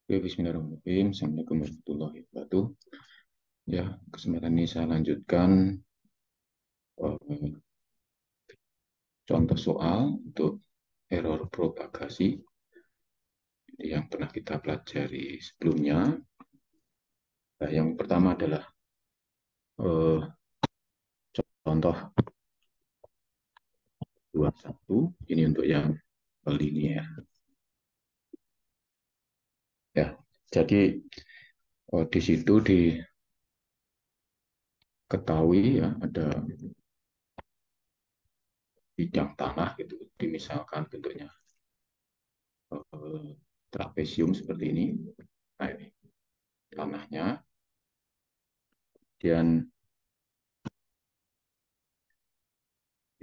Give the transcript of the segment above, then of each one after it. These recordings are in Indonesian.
Oke, Bismillahirrahmanirrahim. Assalamualaikum warahmatullahi wabarakatuh. Ya, kesempatan ini saya lanjutkan eh, contoh soal untuk error propagasi yang pernah kita pelajari sebelumnya. Nah, yang pertama adalah eh, contoh 21. Ini untuk yang linear. Ya, jadi di situ diketahui ya ada bidang tanah gitu, dimisalkan bentuknya trapesium seperti ini. Nah, ini tanahnya. Dan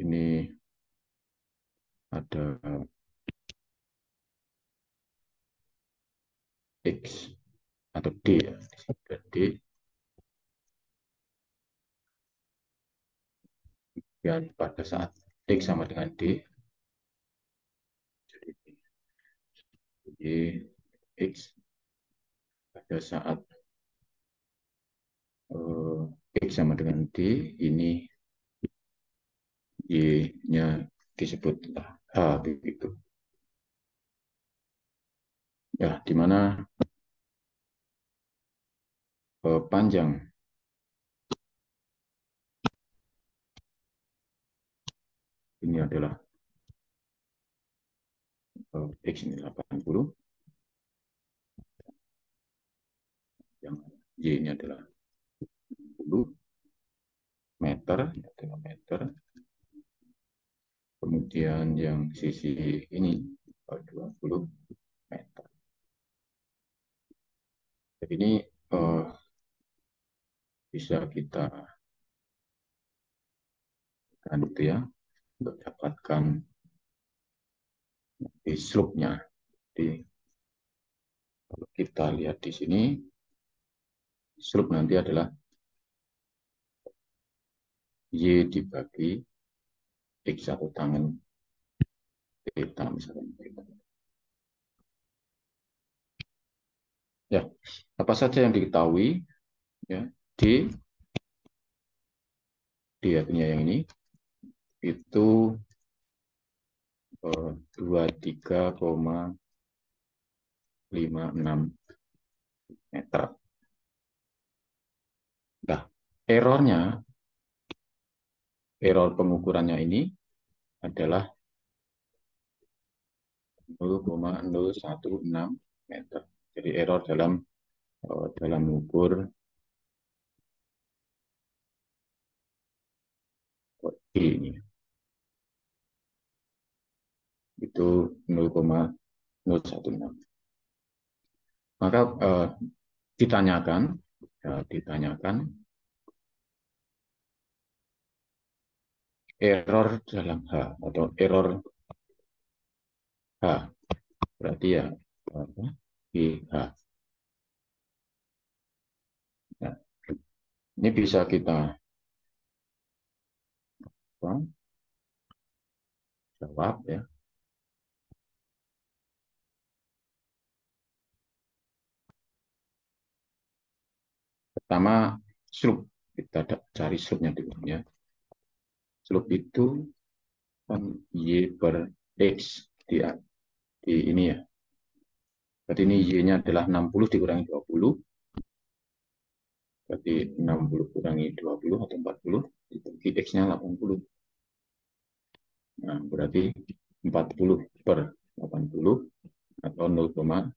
ini ada X atau D ya. Ada D. Dan pada saat X sama dengan D, jadi Y, X pada saat X sama dengan D, ini Y-nya disebutlah H begitu. Ya, di mana panjang ini adalah X ini 80, yang Y ini adalah 10 meter, adalah meter. Kemudian yang sisi ini 20 meter. Jadi ini bisa kita kan itu ya untuk dapatkan di slope-nya. Jadi kalau kita lihat di sini, slope nanti adalah Y dibagi X atau tangan theta misalnya. Ya, apa saja yang diketahui ya, D, D artinya yang ini itu 23,56 meter. Nah, error pengukurannya ini adalah 0,016 meter. Jadi error dalam ukur D ini itu 0,016. Maka ditanyakan ditanyakan error dalam H atau error H, berarti ya apa? GH. Nah, ini bisa kita apa, jawab ya. Pertama, slope. Kita cari slope-nya dulu ya. Slope itu kan Y per X di ini ya. Berarti ini Y-nya adalah 60 dikurangi 20. Berarti 60 kurangi 20 atau 40. Dibagi X-nya 80. Nah, berarti 40 per 80 atau 0,5.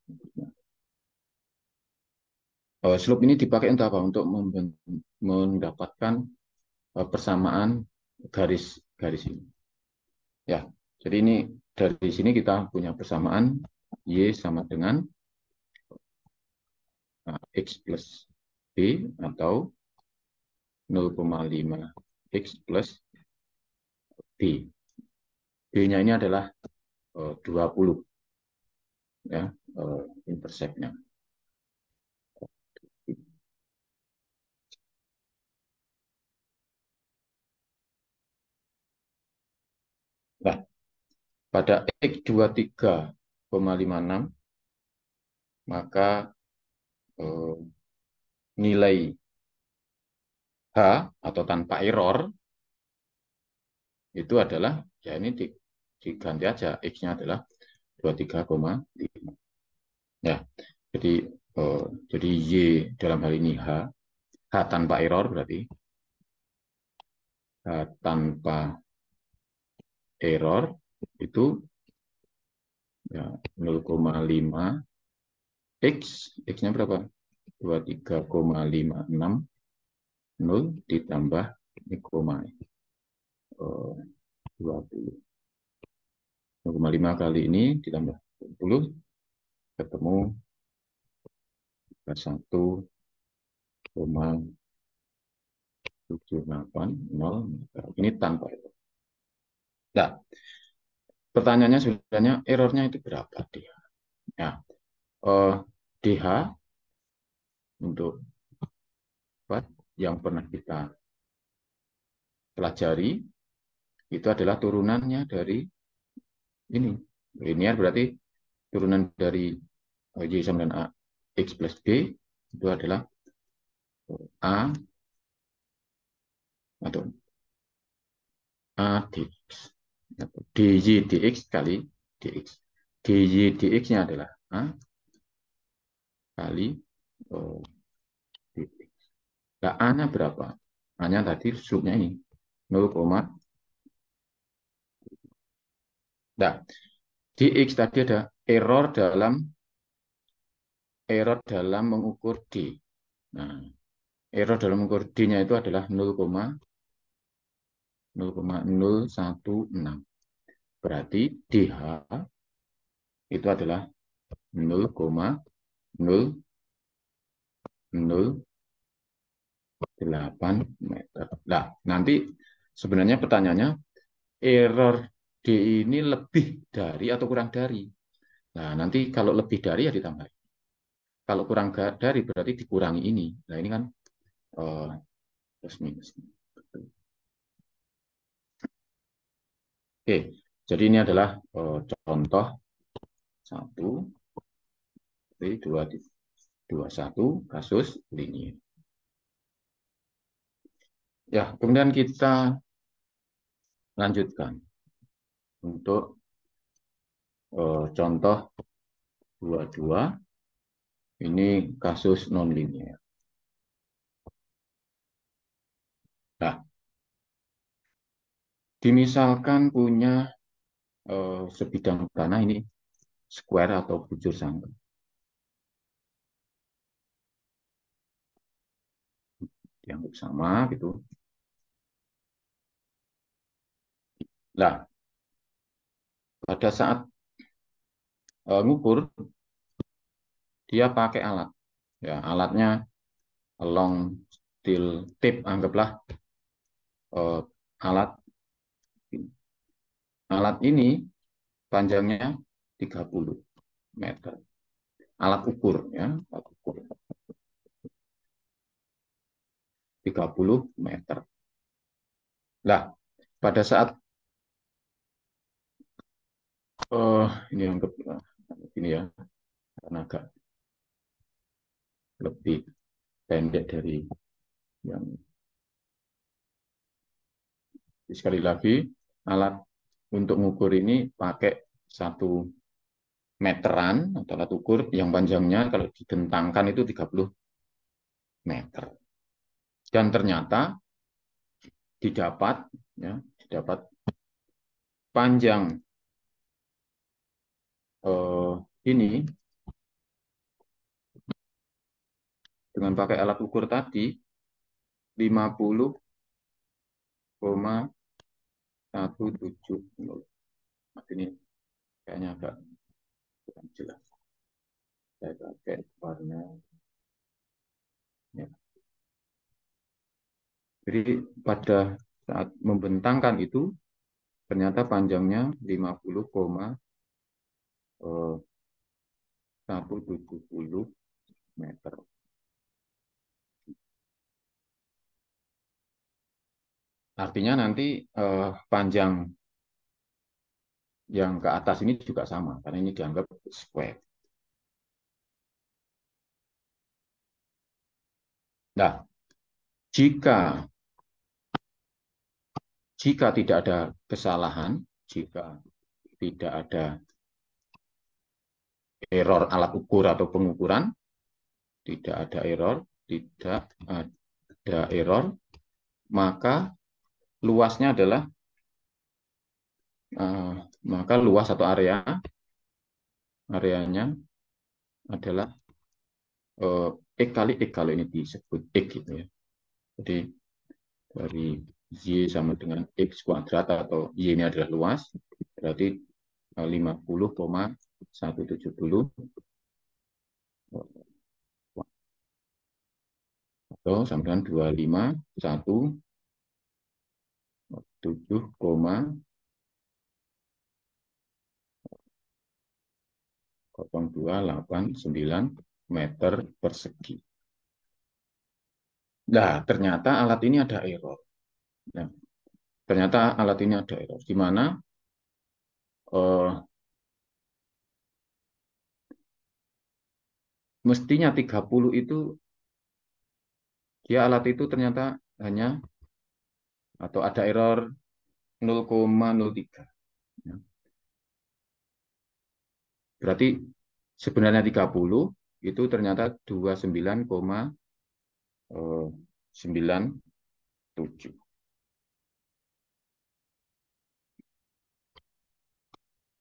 Slope ini dipakai untuk apa? Untuk mendapatkan persamaan garis ini. Ya, jadi ini dari sini kita punya persamaan Y sama dengan X plus B atau 0,5 X plus B. B-nya ini adalah 20 ya, intersect-nya. Nah, pada X 23,56 maka eh, nilai H atau tanpa error itu adalah, ya ini diganti aja, X-nya adalah 23,5. Ya, jadi eh, jadi Y dalam hal ini H tanpa error berarti H tanpa error itu ya 0,5 X, X-nya berapa? 23,560 ditambah ini koma 20. 0,5 kali ini ditambah 20 ketemu 1,780 meter. Ini tanpa error. Nah, pertanyaannya sebenarnya errornya itu berapa dia? Ya, DH untuk apa yang pernah kita pelajari itu adalah turunannya dari ini. Linear berarti turunan dari Y sama dengan A X plus B itu adalah A atau A dx. DY dx kali dx. DY dx-nya adalah A kali dx. Nah, A-nya berapa? A-nya tadi slope-nya ini 0, nah, dx tadi ada error dalam mengukur D. Nah, error dalam mengukur D-nya itu adalah 0,016. Berarti DH itu adalah 0,008 meter. Nah, nanti sebenarnya pertanyaannya error D ini lebih dari atau kurang dari. Nah, nanti kalau lebih dari ya ditambah. Kalau kurang dari berarti dikurangi ini. Nah, ini kan uh, plus minus. Oke, jadi ini adalah contoh 1, 2, 1 kasus linear. Ya, kemudian kita lanjutkan untuk contoh 22. Ini kasus non linear. Nah, dimisalkan punya sebidang tanah ini square atau bujur sangga. Dianggap sama gitu. Nah, pada saat ngukur dia pakai alat. Ya, alatnya long steel tape, anggaplah uh, alat alat ini panjangnya 30 meter. Alat ukur ya, alat ukur 30 meter. Nah, pada saat ini anggap ini ya, karena agak lebih pendek dari yang sekali lagi alat untuk mengukur ini pakai 1 meteran atau alat ukur yang panjangnya kalau dibentangkan itu 30 meter. Dan ternyata didapat panjang ini dengan pakai alat ukur tadi 50,170. Ini kayaknya agak kurang jelas. Saya pakai warna. Ya. Jadi pada saat membentangkan itu ternyata panjangnya 50,170 meter. Artinya nanti panjang yang ke atas ini juga sama karena ini dianggap square. Nah, jika jika tidak ada kesalahan, jika tidak ada error alat ukur atau pengukuran, tidak ada error, tidak ada error, maka luasnya adalah maka luas atau areanya adalah X kali X kalau ini disebut X gitu ya. Jadi dari Y sama dengan X kuadrat atau Y ini adalah luas, berarti 50,170 atau sama dengan 25,117,0289 meter persegi. Nah, ternyata alat ini ada error. Nah, ternyata alat ini ada error, di mana eh, mestinya 30 itu, dia alat itu ternyata hanya atau ada error 0,03. Ya. Berarti sebenarnya 30 itu ternyata 29,97.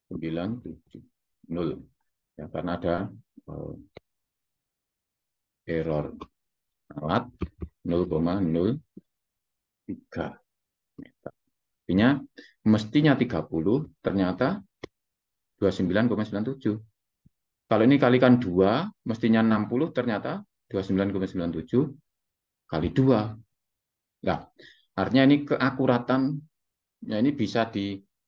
970. Ya, karena ada uh, error alat 0,03 meter. Artinya mestinya 30, ternyata 29,97. Kalau ini kalikan 2, mestinya 60, ternyata 29,97 kali 2. Nah, artinya ini keakuratannya ini bisa ditulis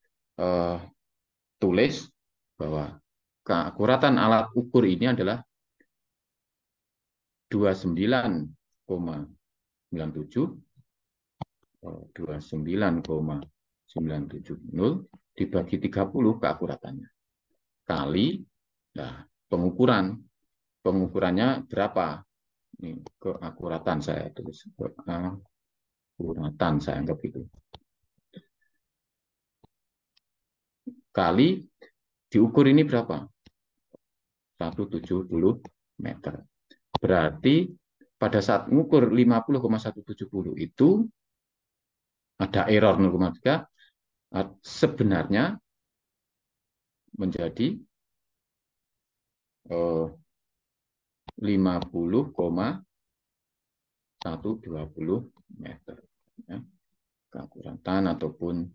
bahwa keakuratan alat ukur ini adalah 29,97 29,970 dibagi 30 keakuratannya kali nah, pengukurannya berapa, ini keakuratan saya tulis, keakuratan saya anggap itu, kali diukur ini berapa, 170 meter. Berarti pada saat mengukur 50,170 itu ada error 0,3, sebenarnya menjadi 50,120 meter. Ya, keakuratan ataupun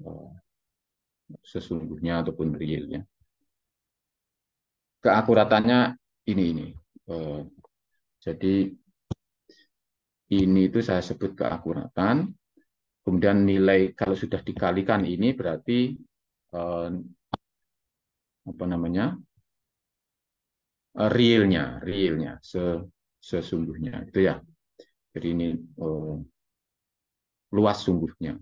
sesungguhnya ataupun realnya. Keakuratannya ini. Jadi ini itu saya sebut keakuratan. Kemudian nilai kalau sudah dikalikan ini berarti apa namanya, realnya sesungguhnya itu ya. Jadi ini luas sungguhnya,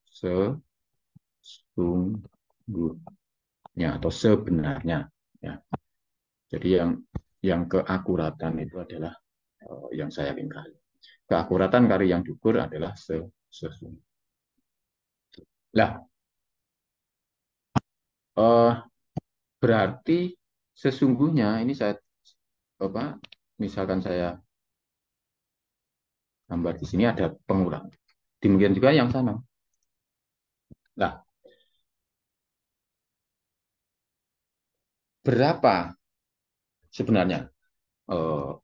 sesungguhnya atau sebenarnya ya. Jadi yang keakuratan itu adalah yang saya ingkari. Keakuratan kali yang diukur adalah sesungguhnya. Lah, berarti sesungguhnya ini saya apa? Misalkan saya gambar di sini ada pengurang. Demikian juga yang sana. Nah, berapa sebenarnya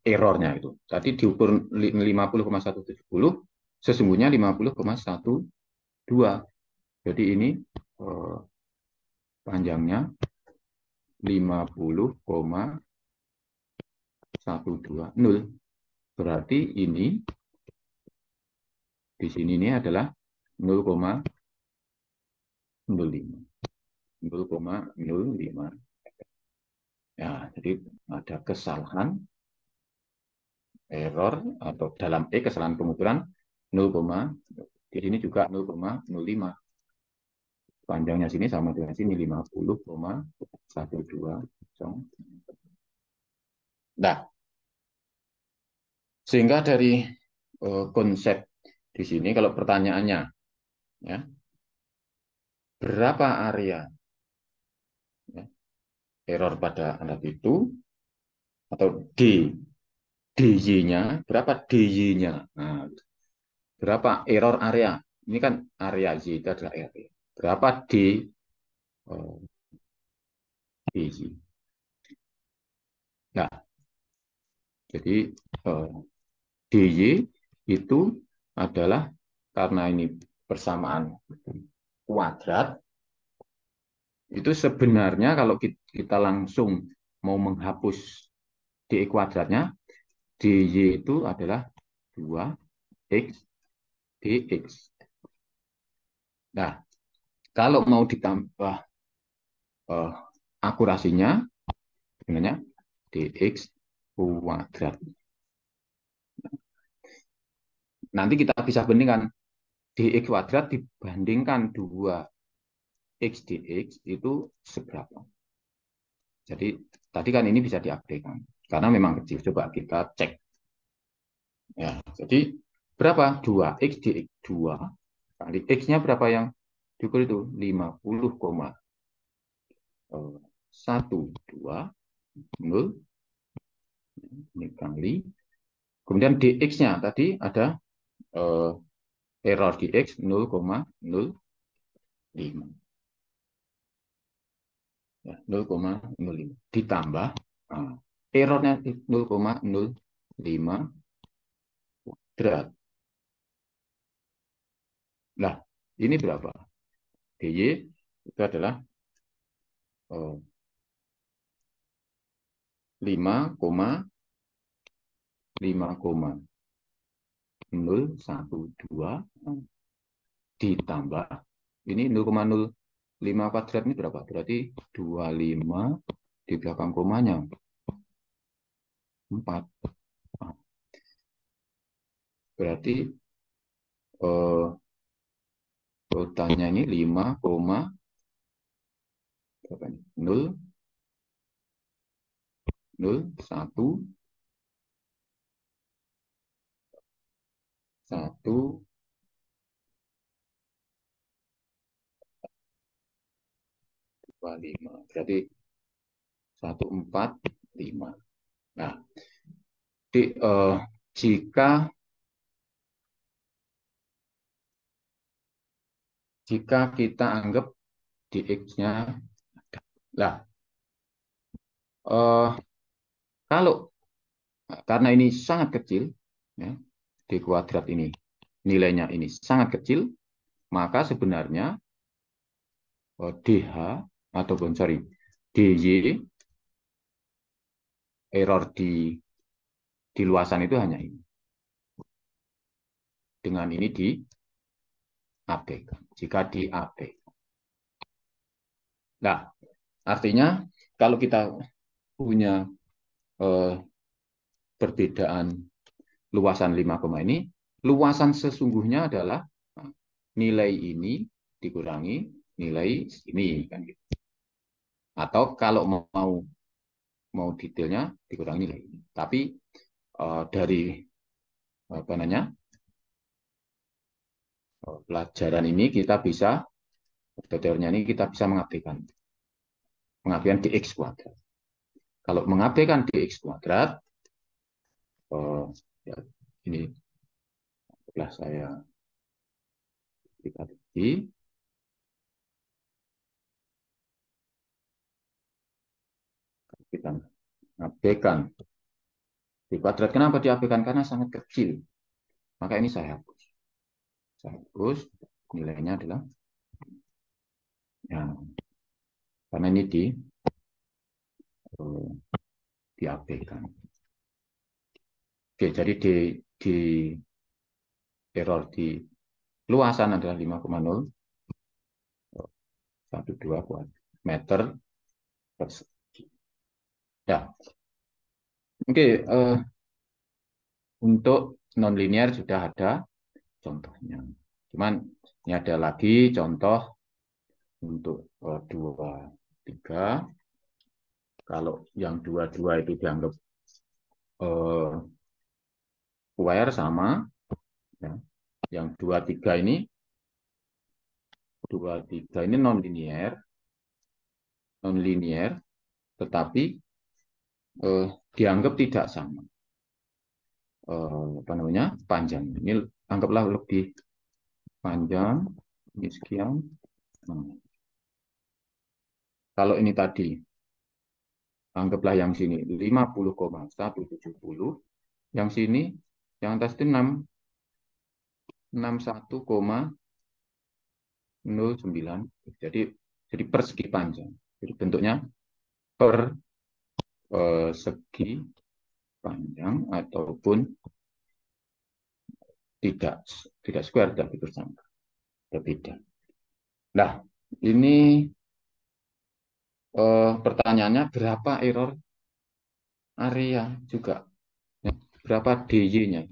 errornya itu? Tadi diukur 50,170, sesungguhnya 50,120. Jadi ini panjangnya 50,120. Berarti ini di sini ini adalah 0,05. 0,05. Ya, jadi ada kesalahan error atau dalam kesalahan pengukuran 0, di sini juga 0,05. Panjangnya sini sama dengan sini 50,120. Nah, Sehingga dari konsep di sini, kalau pertanyaannya, ya, berapa area, ya, error pada alat itu, atau DY-nya, berapa DY-nya. Nah, berapa error area. Ini kan area Y itu adalah area. Berapa DY. Nah, jadi DY itu adalah, karena ini persamaan kuadrat, itu sebenarnya kalau kita langsung mau menghapus DE kuadratnya, DY itu adalah 2X dx. Nah, kalau mau ditambah uh, akurasinya, sebenarnya dx kuadrat. Nanti kita bisa bandingkan dx kuadrat dibandingkan 2x dx itu seberapa. Jadi tadi kan ini bisa diupdatekan karena memang kecil. Coba kita cek. Ya, jadi berapa? 2x dx 2 kali x-nya berapa yang diukur itu? 50,12 ini kali. Kemudian dx-nya tadi ada eh, error dx 0,05. Ya, 0,05 ditambah errornya 0,05 derajat. Nah, ini berapa? dy itu adalah 5,5,012 ditambah ini 0,05 kuadrat ini berapa? Berarti 25 di belakang komanya 4. Berarti totalnya ini 5, berapa ini? 0,1, 1, 2, 5. Berarti 145. Nah, jika kita anggap dx-nya, lah, kalau karena ini sangat kecil, ya, d kuadrat ini nilainya ini sangat kecil, maka sebenarnya dh ataupun sorry dy error di luasan itu hanya ini. Dengan ini diabaikan. Jika diabaikan. Nah, artinya kalau kita punya perbedaan luasan 5, ini, luasan sesungguhnya adalah nilai ini dikurangi nilai ini kan gitu. Atau kalau mau detailnya dikurangi nilai ini. Tapi dari apa namanya pelajaran ini kita bisa, teorinya ini kita bisa mengabaikan dx kuadrat. Kalau mengabaikan dx kuadrat, ya, ini setelah saya lagi, kita abaikan di kuadrat. Kenapa diabaikan? Karena sangat kecil. Maka ini saya hapus. Saya hapus, nilainya adalah, ya, karena ini diabaikan. Oke, jadi di error di luasan adalah 5,012 meter persegi. Ya, oke. Untuk nonlinear sudah ada contohnya. Cuman ini ada lagi contoh untuk 2, 3. Kalau yang 2, 2 itu dianggap square sama, ya. Yang 23 ini non linear, tetapi dianggap tidak sama, apa namanya, panjang. Ini anggaplah lebih panjang, ini sekian. Nah, kalau ini tadi, anggaplah yang sini 50,170, yang sini, yang atas itu 61,09. Jadi persegi panjang. Jadi bentuknya persegi panjang ataupun tidak tidak square tapi bersama, berbeda. Nah, ini pertanyaannya berapa error area juga, ya. Berapa DY-nya?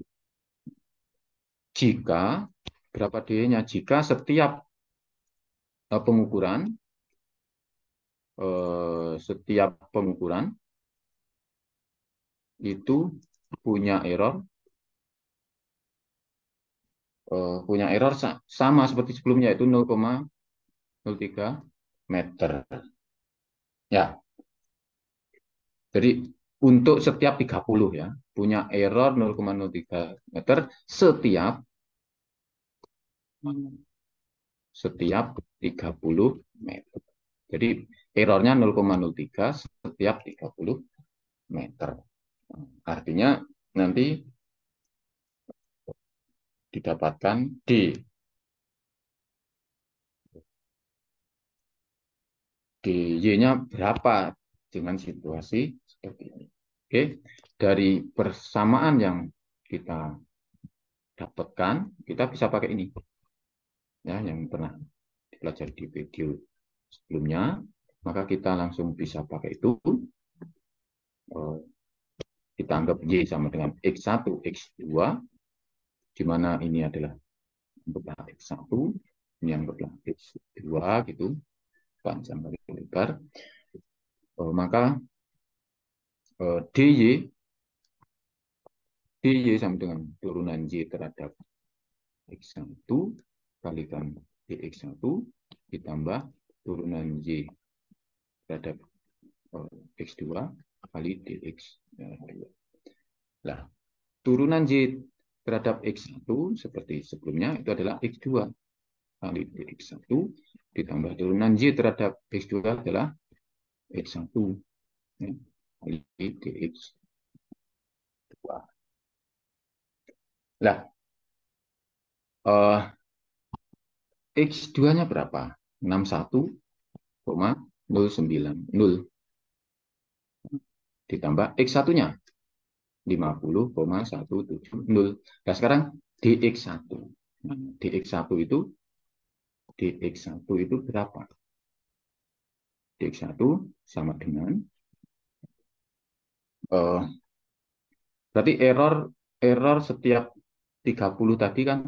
Jika berapa DY-nya jika setiap pengukuran itu punya error sama seperti sebelumnya, yaitu 0,03 meter. Ya, jadi untuk setiap 30 ya, punya error 0,03 meter setiap 30 meter. Jadi errornya 0,03 setiap 30 meter. Artinya nanti didapatkan DY-nya berapa dengan situasi seperti ini. Oke, dari persamaan yang kita dapatkan, kita bisa pakai ini, ya, yang pernah dipelajari di video sebelumnya. Maka kita langsung bisa pakai itu. Kita anggap Y sama dengan X1, X2, di mana ini adalah anggaplah X1, ini anggaplah X2, gitu, panjang kali lebar. Maka DY sama dengan turunan Y terhadap X1 kalikan DX1 ditambah turunan Y terhadap X2 kali DX2. Nah, turunan Y terhadap X1 seperti sebelumnya itu adalah X2 kali DX1 ditambah turunan Y terhadap X2 adalah X1, ya, kali DX2. Nah, X2-nya berapa? 61,090 ditambah X1-nya 50,170. Nah, sekarang DX1. Nah, DX1 itu berapa? DX1 sama dengan berarti error setiap 30 tadi kan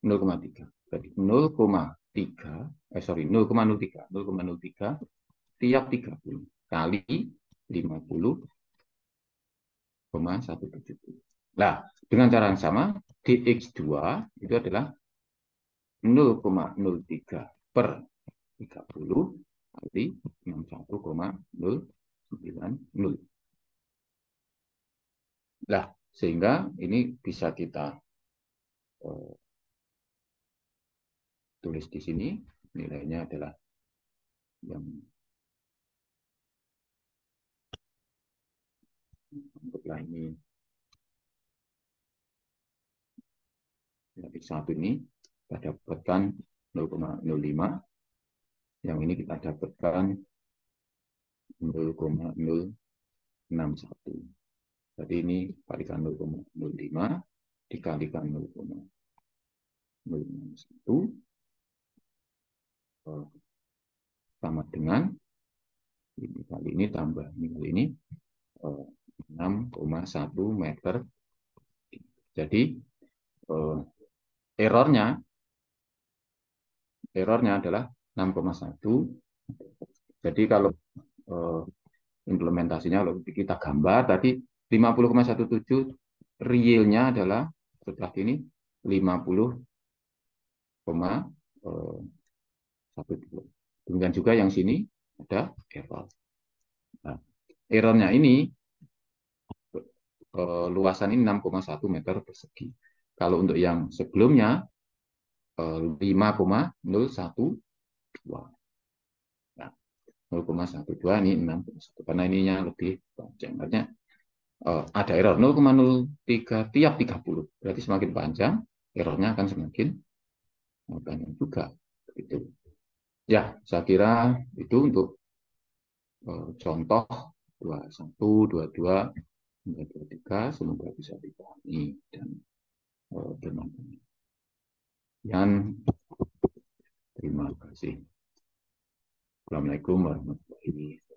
0,3. Berarti 0,03 tiap 30 kali 50,170. Nah, dengan cara yang sama, DX2 itu adalah 0,03 per 30 kali 61,090. Nah, sehingga ini bisa kita tulis di sini, nilainya adalah yang anggaplah ini X1 ini kita dapatkan 0,05, yang ini kita dapatkan 0,061. Jadi ini kalikan 0,05 dikalikan 0,061 sama dengan ini kali ini tambah nilai ini 6,1 meter. Jadi errornya adalah 6,1. Jadi kalau implementasinya kalau kita gambar tadi 50,170 realnya adalah setelah ini 50,1. Demikian juga yang sini ada error. Nah, errornya ini luasan ini 6,1 meter persegi. Kalau untuk yang sebelumnya 5,012. Nah, 0,12 ini 6,1 karena ininya lebih panjang. Artinya ada error 0,03 tiap 30. Berarti semakin panjang, errornya akan semakin banyak juga. Itu. Ya, saya kira itu untuk contoh 21, 22, 23. Semoga bisa dipahami dan bermanfaat. Terima kasih. Assalamualaikum warahmatullahi wabarakatuh.